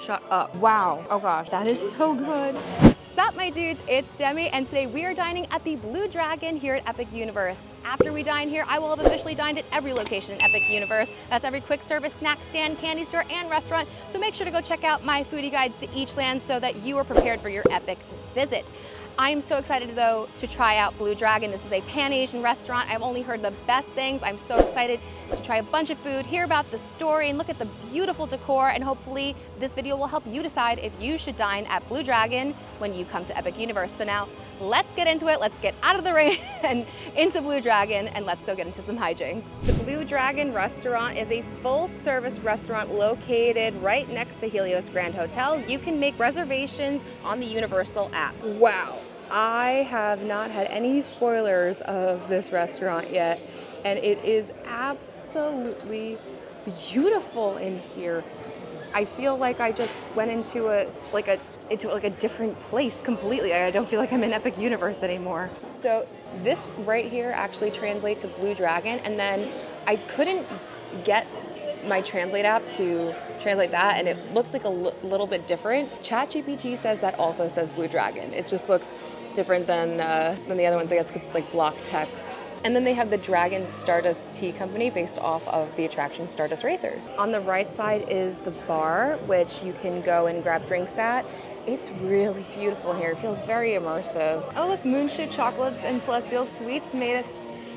Shut up. Wow. Oh gosh, that is so good. Sup my dudes, it's Demi, and today we are dining at the Blue Dragon here at Epic Universe. After we dine here, I will have officially dined at every location in Epic Universe. That's every quick service, snack stand, candy store, and restaurant. So make sure to go check out my foodie guides to each land so that you are prepared for your epic visit. I'm so excited though to try out Blue Dragon. This is a Pan-Asian restaurant. I've only heard the best things. I'm so excited to try a bunch of food, hear about the story, and look at the beautiful decor. And hopefully this video will help you decide if you should dine at Blue Dragon when you come to Epic Universe. So now let's get into it. Let's get out of the rain and into Blue Dragon, and let's go get into some hijinks. The Blue Dragon restaurant is a full-service restaurant located right next to Helios Grand Hotel. You can make reservations on the Universal app. Wow. I have not had any spoilers of this restaurant yet, and it is absolutely beautiful in here. I feel like I just went into a different place completely. I don't feel like I'm in Epic Universe anymore. So this right here actually translates to Blue Dragon, and then I couldn't get my Translate app to translate that, and it looked like a little bit different. ChatGPT says that also says Blue Dragon. It just looks different than the other ones, I guess, because it's like block text. And then they have the Dragon Stardust Tea Company based off of the attraction Stardust Racers. On the right side is the bar, which you can go and grab drinks at. It's really beautiful here. It feels very immersive. Oh look, Moonship Chocolates and Celestial Sweets made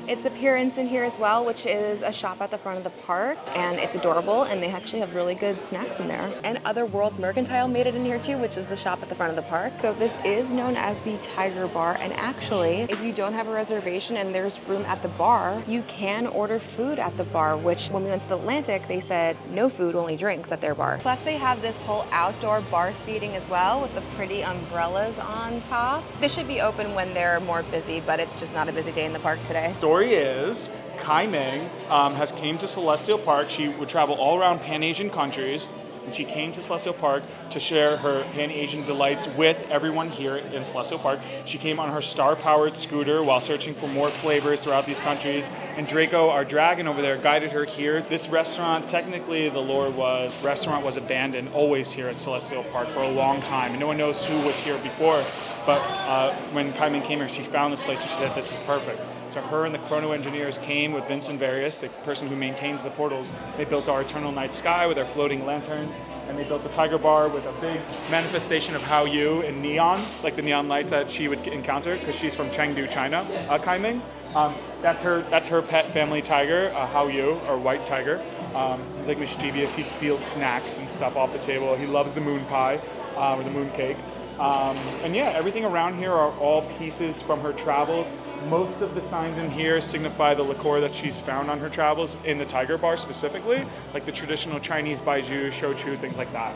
its appearance in here as well, which is a shop at the front of the park, and it's adorable, and they actually have really good snacks in there. And Other Worlds Mercantile made it in here too, which is the shop at the front of the park. So this is known as the Tiger Bar, and actually, if you don't have a reservation and there's room at the bar, you can order food at the bar, which when we went to the Atlantic, they said no food, only drinks at their bar. Plus they have this whole outdoor bar seating as well with the pretty umbrellas on top. This should be open when they're more busy, but it's just not a busy day in the park today. Story is Kai Ming has came to Celestial Park. She would travel all around Pan-Asian countries, and she came to Celestial Park to share her Pan-Asian delights with everyone here in Celestial Park. She came on her star-powered scooter while searching for more flavors throughout these countries, and Draco, our dragon over there, guided her here. This restaurant, technically the lore was, restaurant was abandoned always here at Celestial Park for a long time, and no one knows who was here before, but when Kai Ming came here, she found this place and she said, this is perfect. So her and the Chrono engineers came with Vincent Various, the person who maintains the portals. They built our Eternal Night Sky with their floating lanterns, and they built the Tiger Bar with a big manifestation of Hao Yu in neon, like the neon lights that she would encounter because she's from Chengdu, China, Kai Ming. That's her pet family tiger, Hao Yu, or white tiger. He's like mischievous. He steals snacks and stuff off the table. He loves the moon pie, or the moon cake. And yeah, everything around here are all pieces from her travels. Most of the signs in here signify the liqueur that she's found on her travels in the Tiger Bar specifically, like the traditional Chinese baijiu, shochu, things like that.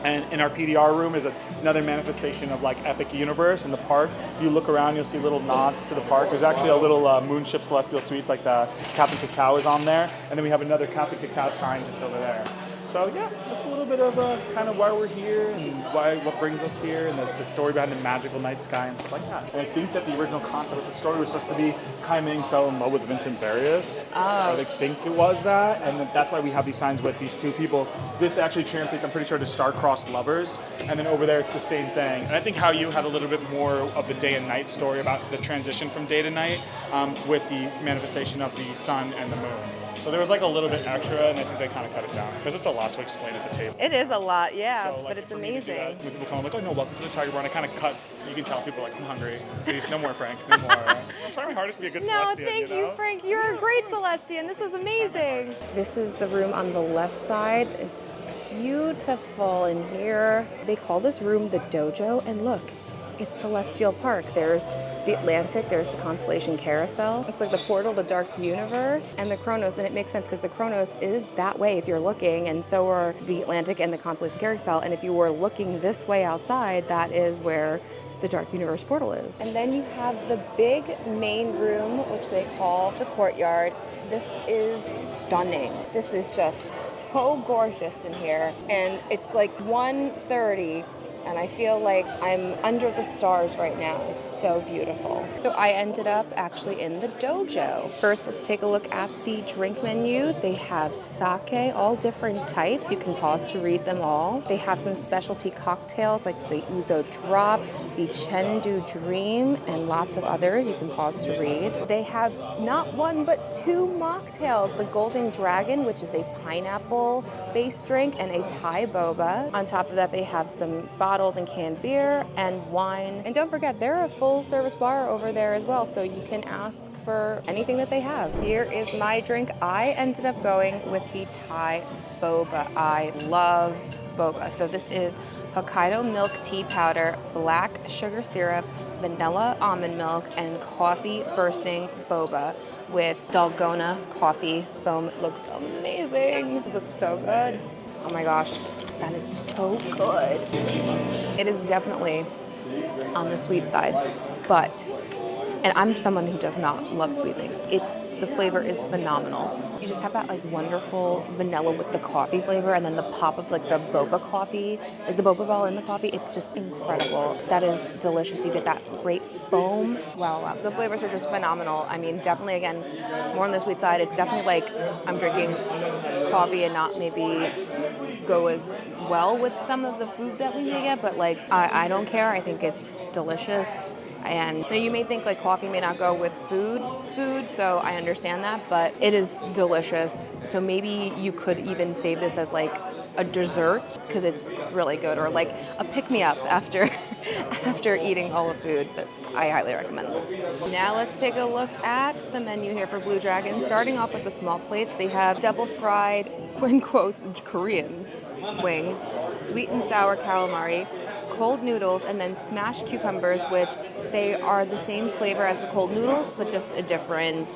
And in our PDR room is another manifestation of like Epic Universe in the park. If you look around, you'll see little nods to the park. There's actually a little Moonship Celestial Sweets, like the Captain Cacao is on there. And then we have another Captain Cacao sign just over there. So yeah, just a little bit of kind of why we're here and what brings us here, and the story behind the magical night sky and stuff like that. And I think that the original concept of the story was supposed to be Kai Ming fell in love with Vincent Various. I think it was that, and that's why we have these signs with these two people. This actually translates, I'm pretty sure, to star-crossed lovers, and then over there it's the same thing. And I think Hao Yu had a little bit more of the day and night story about the transition from day to night with the manifestation of the sun and the moon. So there was like a little bit extra, and I think they kind of cut it down because it's a lot to explain at the table. It is a lot, yeah, so, like, but it's amazing. When people come like, oh no, welcome to the Tiger Bar, and I kind of cut. You can tell people like, I'm hungry. Please, no more Frank, no more. I'm trying my hardest to be a good Celestian. No, thank you, Frank. You're a great Celestian. This is amazing. This is the room on the left side. It's beautiful in here. They call this room the dojo, and look, it's Celestial Park. There's the Atlantic, there's the Constellation Carousel. Looks like the portal to Dark Universe and the Chronos, and it makes sense because the Chronos is that way if you're looking, and so are the Atlantic and the Constellation Carousel. And if you were looking this way outside, that is where the Dark Universe portal is. And then you have the big main room, which they call the courtyard. This is stunning. This is just so gorgeous in here. And it's like 1:30 and I feel like I'm under the stars right now. It's so beautiful. So I ended up actually in the dojo. First, let's take a look at the drink menu. They have sake, all different types. You can pause to read them all. They have some specialty cocktails like the Uzo Drop, the Chengdu Dream, and lots of others. You can pause to read. They have not one, but two mocktails. The Golden Dragon, which is a pineapple-based drink, and a Thai boba. On top of that, they have some bottled and canned beer and wine. And don't forget, they're a full-service bar over there as well, so you can ask for anything that they have. Here is my drink. I ended up going with the Thai boba. I love boba. So this is Hokkaido milk tea powder, black sugar syrup, vanilla almond milk, and coffee bursting boba with Dalgona coffee foam. It looks amazing. This looks so good. Oh my gosh, that is so good. It is definitely on the sweet side, but, and I'm someone who does not love sweet things. The flavor is phenomenal. You just have that like wonderful vanilla with the coffee flavor, and then the pop of like the boba coffee, like the boba ball in the coffee. It's just incredible. That is delicious. You get that great foam. Wow. The flavors are just phenomenal. I mean, definitely, again, more on the sweet side. It's definitely like I'm drinking coffee and not maybe go as well with some of the food that we may get, but like I don't care. I think it's delicious. And now you may think like coffee may not go with food, so I understand that, but it is delicious. So maybe you could even save this as like a dessert because it's really good, or like a pick-me-up after after eating all the food. But I highly recommend this. Now let's take a look at the menu here for Blue Dragon. Starting off with the small plates, they have double fried, in quotes, Korean wings, sweet and sour calamari, cold noodles, and then smashed cucumbers, which they are the same flavor as the cold noodles, but just a different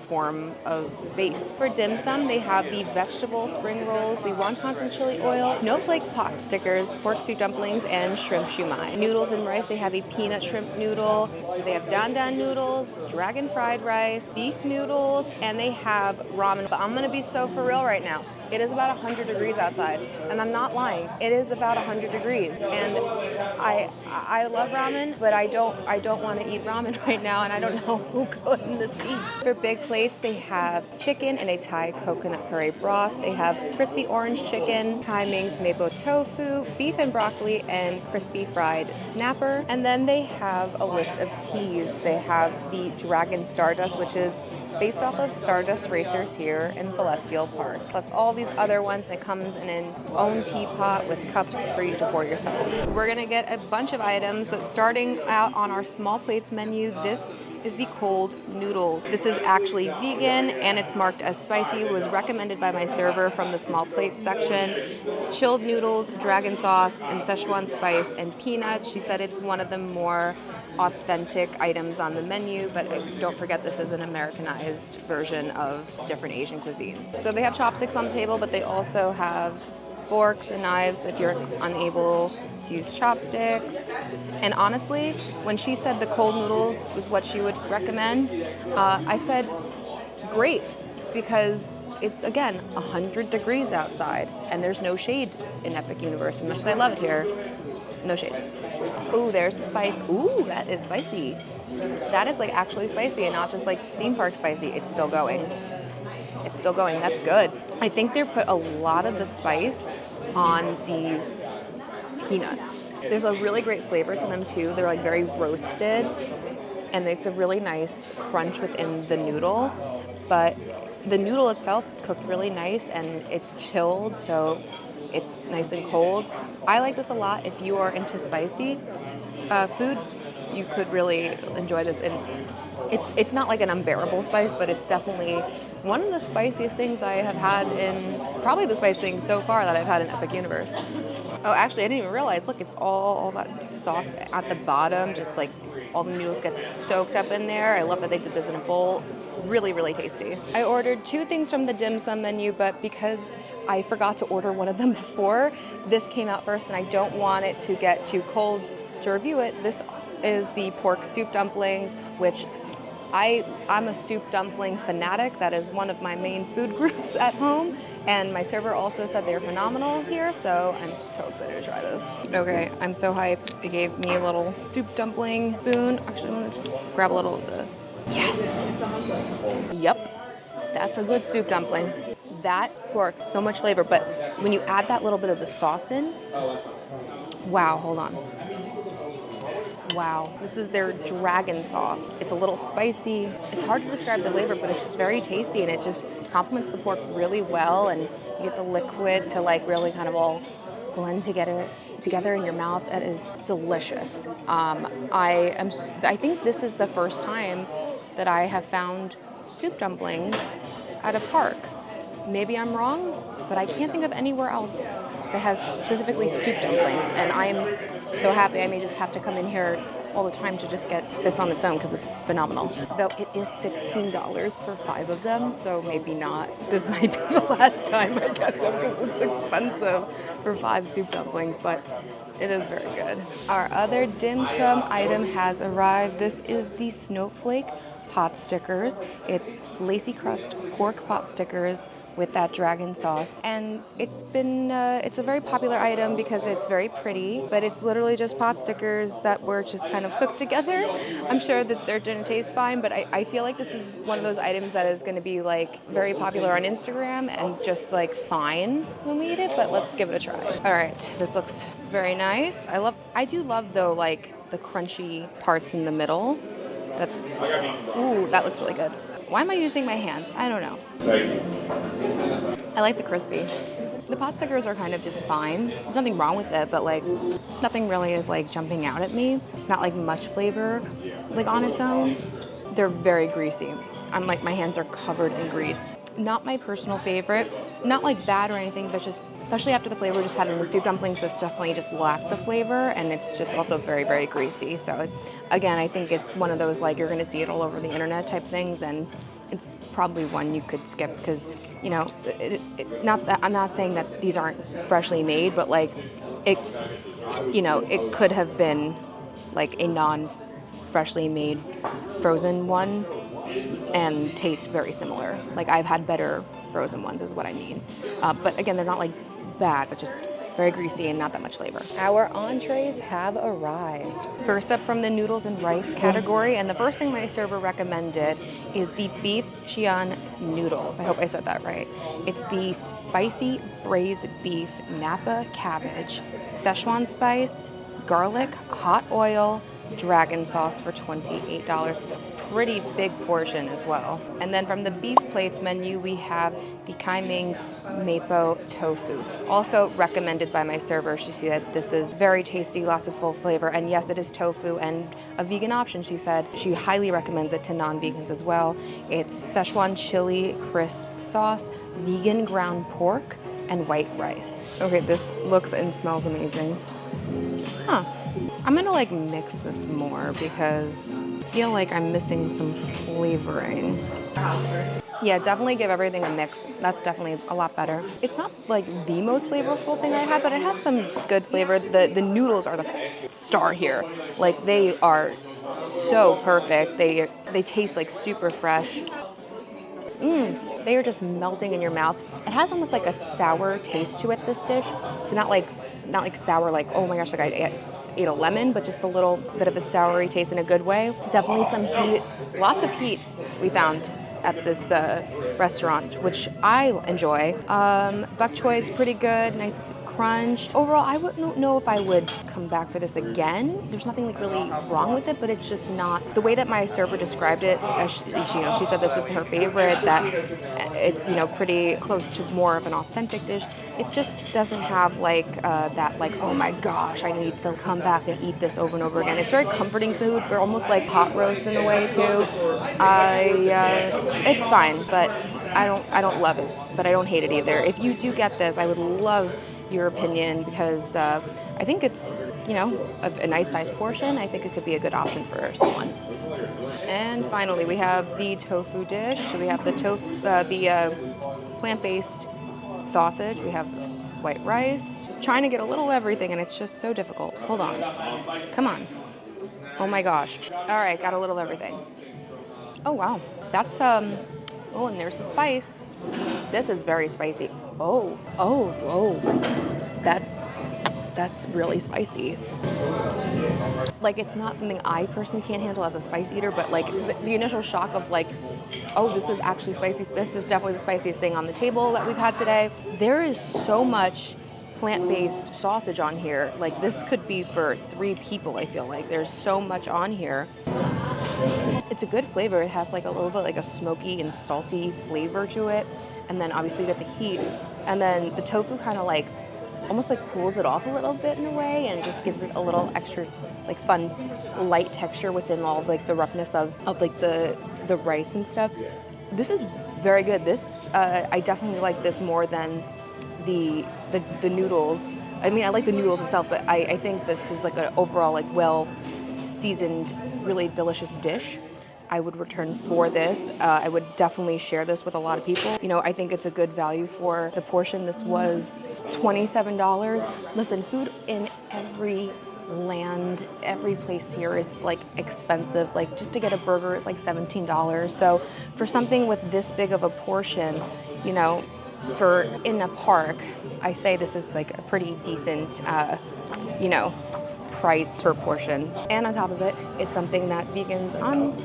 form of base. For dim sum, they have the vegetable spring rolls, the wontons and chili oil, snowflake pot stickers, pork soup dumplings, and shrimp shumai. Noodles and rice, they have a peanut shrimp noodle, they have dandan noodles, dragon fried rice, beef noodles, and they have ramen. But I'm gonna be so for real right now. It is about 100 degrees outside, and I'm not lying. It is about 100 degrees, and I love ramen, but I don't want to eat ramen right now, and I don't know who could in this heat. For big plates, they have chicken in a Thai coconut curry broth. They have crispy orange chicken, Thai Ming's maple tofu, beef and broccoli, and crispy fried snapper. And then they have a list of teas. They have the Dragon Stardust, which is based off of Stardust Racers here in Celestial Park, plus all these other ones. It comes in an own teapot with cups for you to pour yourself. We're gonna get a bunch of items, but starting out on our small plates menu, this is the cold noodles. This is actually vegan and it's marked as spicy. It was recommended by my server from the small plates section. It's chilled noodles, dragon sauce, and Szechuan spice and peanuts. She said it's one of the more authentic items on the menu, but don't forget this is an Americanized version of different Asian cuisines. So they have chopsticks on the table, but they also have forks and knives if you're unable to use chopsticks. And honestly, when she said the cold noodles was what she would recommend, I said, great, because it's, again, 100 degrees outside, and there's no shade in Epic Universe. As much as I love it here, no shade. Ooh, there's the spice. Ooh, that is spicy. That is like actually spicy and not just like theme park spicy. It's still going. It's still going. That's good. I think they put a lot of the spice on these peanuts. There's a really great flavor to them too. They're like very roasted, and it's a really nice crunch within the noodle. But the noodle itself is cooked really nice and it's chilled, so it's nice and cold. I like this a lot if you are into spicy food. You could really enjoy this. And it's not like an unbearable spice, but it's definitely one of the spiciest things I have had in, probably the spiciest thing so far that I've had in Epic Universe. Oh, actually, I didn't even realize, look, it's all that sauce at the bottom, just like all the noodles get soaked up in there. I love that they did this in a bowl. Really, really tasty. I ordered 2 things from the dim sum menu, but because I forgot to order one of them before, this came out first and I don't want it to get too cold to review it. This is the pork soup dumplings, which I'm a soup dumpling fanatic. That is one of my main food groups at home. And my server also said they're phenomenal here, so I'm so excited to try this. Okay, I'm so hyped. They gave me a little soup dumpling spoon. Actually, I'm gonna just grab a little of the, yes. Yep, that's a good soup dumpling. That pork, so much flavor, but when you add that little bit of the sauce in, wow, hold on. Wow, this is their dragon sauce. It's a little spicy. It's hard to describe the flavor, but it's just very tasty, and it just complements the pork really well, and you get the liquid to like really kind of all blend together in your mouth. That is delicious. I think this is the first time that I have found soup dumplings at a park. Maybe I'm wrong, but I can't think of anywhere else that has specifically soup dumplings, and I'm so happy. I may just have to come in here all the time to just get this on its own because it's phenomenal. Though it is $16 for 5 of them, so maybe not. This might be the last time I get them because it's expensive for 5 soup dumplings, but it is very good. Our other dim sum item has arrived. This is the snowflake pot stickers. It's lacy crust pork pot stickers with that dragon sauce, and it's a very popular item because it's very pretty, but it's literally just pot stickers that were just kind of cooked together. I'm sure that they're gonna taste fine, but I feel like this is one of those items that is gonna be like very popular on Instagram and just like fine when we eat it, but let's give it a try. All right, this looks very nice. I do love though like the crunchy parts in the middle. Ooh, that looks really good. Why am I using my hands? I don't know. I like the crispy. The pot stickers are kind of just fine. There's nothing wrong with it, but like nothing really is like jumping out at me. It's not like much flavor like on its own. They're very greasy. I'm like, my hands are covered in grease. Not my personal favorite. Not like bad or anything, but just, especially after the flavor we just had in the soup dumplings, this definitely just lacked the flavor, and it's just also very, very greasy. So again, I think it's one of those like you're gonna see it all over the internet type things, and it's probably one you could skip because, you know, not that I'm not saying that these aren't freshly made, but like it, you know, it could have been like a non-freshly made frozen one and taste very similar. Like I've had better frozen ones is what I mean. But again, they're not like bad, but just very greasy and not that much flavor. Our entrees have arrived. First up from the noodles and rice category, and the first thing my server recommended is the beef Xi'an noodles. I hope I said that right. It's the spicy braised beef Napa cabbage, Szechuan spice, garlic, hot oil, dragon sauce for $28. It's a pretty big portion as well. And then from the beef plates menu, we have the Hijinx mapo tofu. Also recommended by my server. She said this is very tasty, lots of full flavor, and yes, it is tofu and a vegan option, she said. She highly recommends it to non-vegans as well. It's Szechuan chili crisp sauce, vegan ground pork, and white rice. Okay, this looks and smells amazing. Huh. I'm gonna like mix this more because I feel like I'm missing some flavoring. Yeah, definitely give everything a mix. That's definitely a lot better. It's not like the most flavorful thing I had, but it has some good flavor. The noodles are the star here. Like they are so perfect. They taste like super fresh. They are just melting in your mouth. It has almost like a sour taste to it, this dish. Not like sour, like, oh my gosh, like I ate a lemon, but just a little bit of a soury taste in a good way. Definitely some heat, lots of heat we found at this restaurant, which I enjoy. Bok choy is pretty good, nice crunch. Overall, I wouldn't know if I would come back for this again. There's nothing like really wrong with it, but it's just not the way that my server described it. She said this is her favorite, that it's pretty close to more of an authentic dish. It just doesn't have like that like, oh my gosh, I need to come back and eat this over and over again. It's very comforting food. For almost like pot roast in a way too. It's fine, but I don't love it, but I don't hate it either. If you do get this, I would love your opinion because I think it's a nice sized portion. I think it could be a good option for someone. And finally, we have the tofu dish. So we have the plant-based sausage. We have white rice. I'm trying to get a little of everything, and it's just so difficult. Hold on, come on. Oh my gosh. All right, got a little of everything. Oh wow, that's oh, and there's the spice. This is very spicy. That's really spicy. Like, it's not something I personally can't handle as a spice eater, but like the initial shock of like, oh, this is actually spicy. This is definitely the spiciest thing on the table that we've had today. There is so much plant-based sausage on here. Like, this could be for 3 people, I feel like. There's so much on here. It's a good flavor. It has like a little bit like a smoky and salty flavor to it. And then obviously you get the heat. And then the tofu kind of like almost like cools it off a little bit in a way and just gives it a little extra like fun light texture within all like the roughness of like the rice and stuff. This is very good. This I definitely like this more than the noodles. I mean, I like the noodles itself, but I think this is like an overall like well seasoned, really delicious dish. I would return for this. I would definitely share this with a lot of people. You know, I think it's a good value for the portion. This was $27. Listen, food in every land, every place here is like expensive. Like, just to get a burger is like $17. So for something with this big of a portion, you know, for in a park, I say this is like a pretty decent, you know, price per portion. And on top of it, it's something that vegans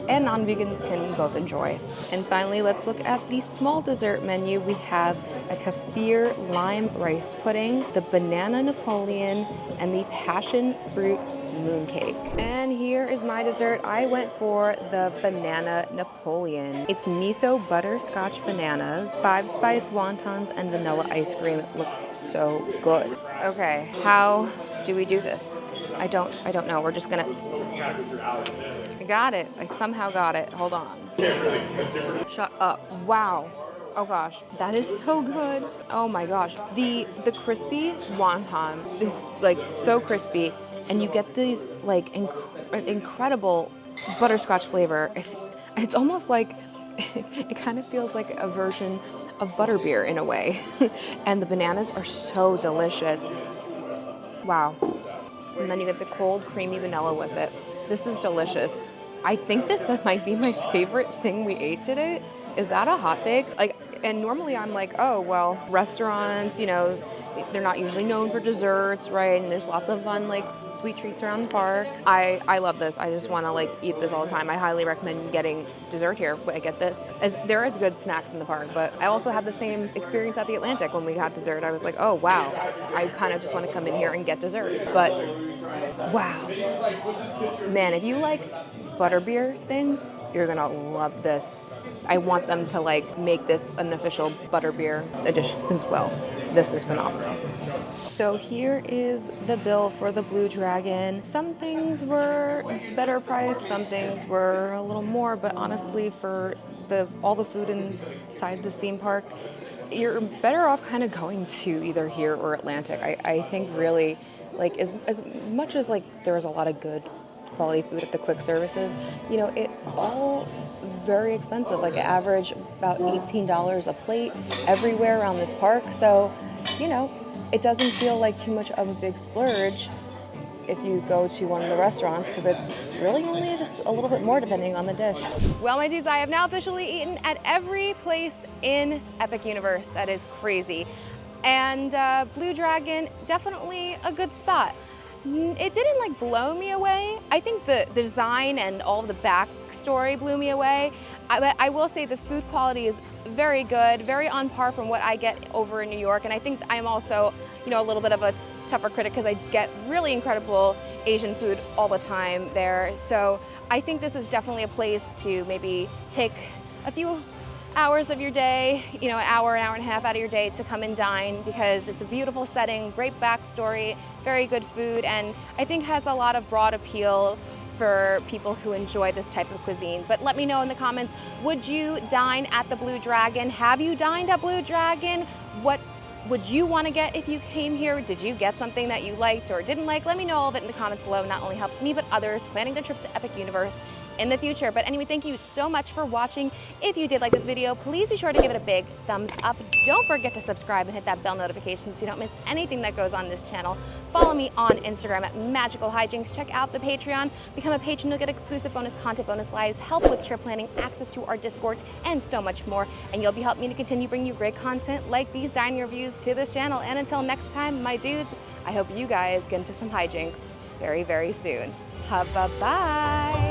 and non-vegans can both enjoy. And finally, let's look at the small dessert menu. We have a kefir lime rice pudding, the banana Napoleon, and the passion fruit mooncake. And here is my dessert. I went for the banana Napoleon. It's miso butterscotch bananas, 5-spice wontons, and vanilla ice cream. It looks so good. Okay, how do we do this? I don't know. We're just gonna. I got it. I somehow got it. Hold on. Shut up. Wow. Oh gosh, that is so good. Oh my gosh. The crispy wonton is like so crispy, and you get these like incredible butterscotch flavor. It's almost like it kind of feels like a version of butterbeer in a way. And the bananas are so delicious. Wow. And then you get the cold, creamy vanilla with it. This is delicious. I think this might be my favorite thing we ate today. Is that a hot take? Like, and normally I'm like, oh, well, restaurants, you know, they're not usually known for desserts, right? And there's lots of fun, like, sweet treats around the parks. I love this. I just want to, like, eat this all the time. I highly recommend getting dessert here when I get this. There is good snacks in the park, but I also had the same experience at the Atlantic when we got dessert. I was like, oh, wow. I kind of just want to come in here and get dessert. But, wow. Man, if you like butterbeer things, you're going to love this. I want them to like make this an official butterbeer edition as well. This is phenomenal. So here is the bill for the Blue Dragon. Some things were better priced, some things were a little more, but honestly for all the food inside this theme park, you're better off kind of going to either here or Atlantic. I think really, like, as much as like there is a lot of good quality food at the quick services, you know, it's all very expensive, like average about $18 a plate everywhere around this park. So, you know, it doesn't feel like too much of a big splurge if you go to one of the restaurants, because it's really only just a little bit more depending on the dish. Well, my dudes, I have now officially eaten at every place in Epic Universe. That is crazy. And Blue Dragon, definitely a good spot. It didn't like blow me away. I think the design and all of the backstory blew me away. I will say the food quality is very good, very on par from what I get over in New York. And I think I'm also, you know, a little bit of a tougher critic because I get really incredible Asian food all the time there. So I think this is definitely a place to maybe take a few hours of your day, you know, an hour and a half out of your day to come and dine, because it's a beautiful setting, great backstory, very good food, and I think has a lot of broad appeal for people who enjoy this type of cuisine. But let me know in the comments, would you dine at the Blue Dragon? Have you dined at Blue Dragon? What would you want to get if you came here? Did you get something that you liked or didn't like? Let me know all of it in the comments below. It not only helps me, but others planning their trips to Epic Universe in the future. But anyway, thank you so much for watching. If you did like this video, please be sure to give it a big thumbs up. Don't forget to subscribe and hit that bell notification so you don't miss anything that goes on this channel. Follow me on Instagram at Magical Hijinx. Check out the Patreon. Become a patron, you'll get exclusive bonus content, bonus lives, help with trip planning, access to our Discord, and so much more. And you'll be helping me to continue bringing you great content like these dining reviews to this channel. And until next time, my dudes, I hope you guys get into some hijinks very, very soon. Bye-bye.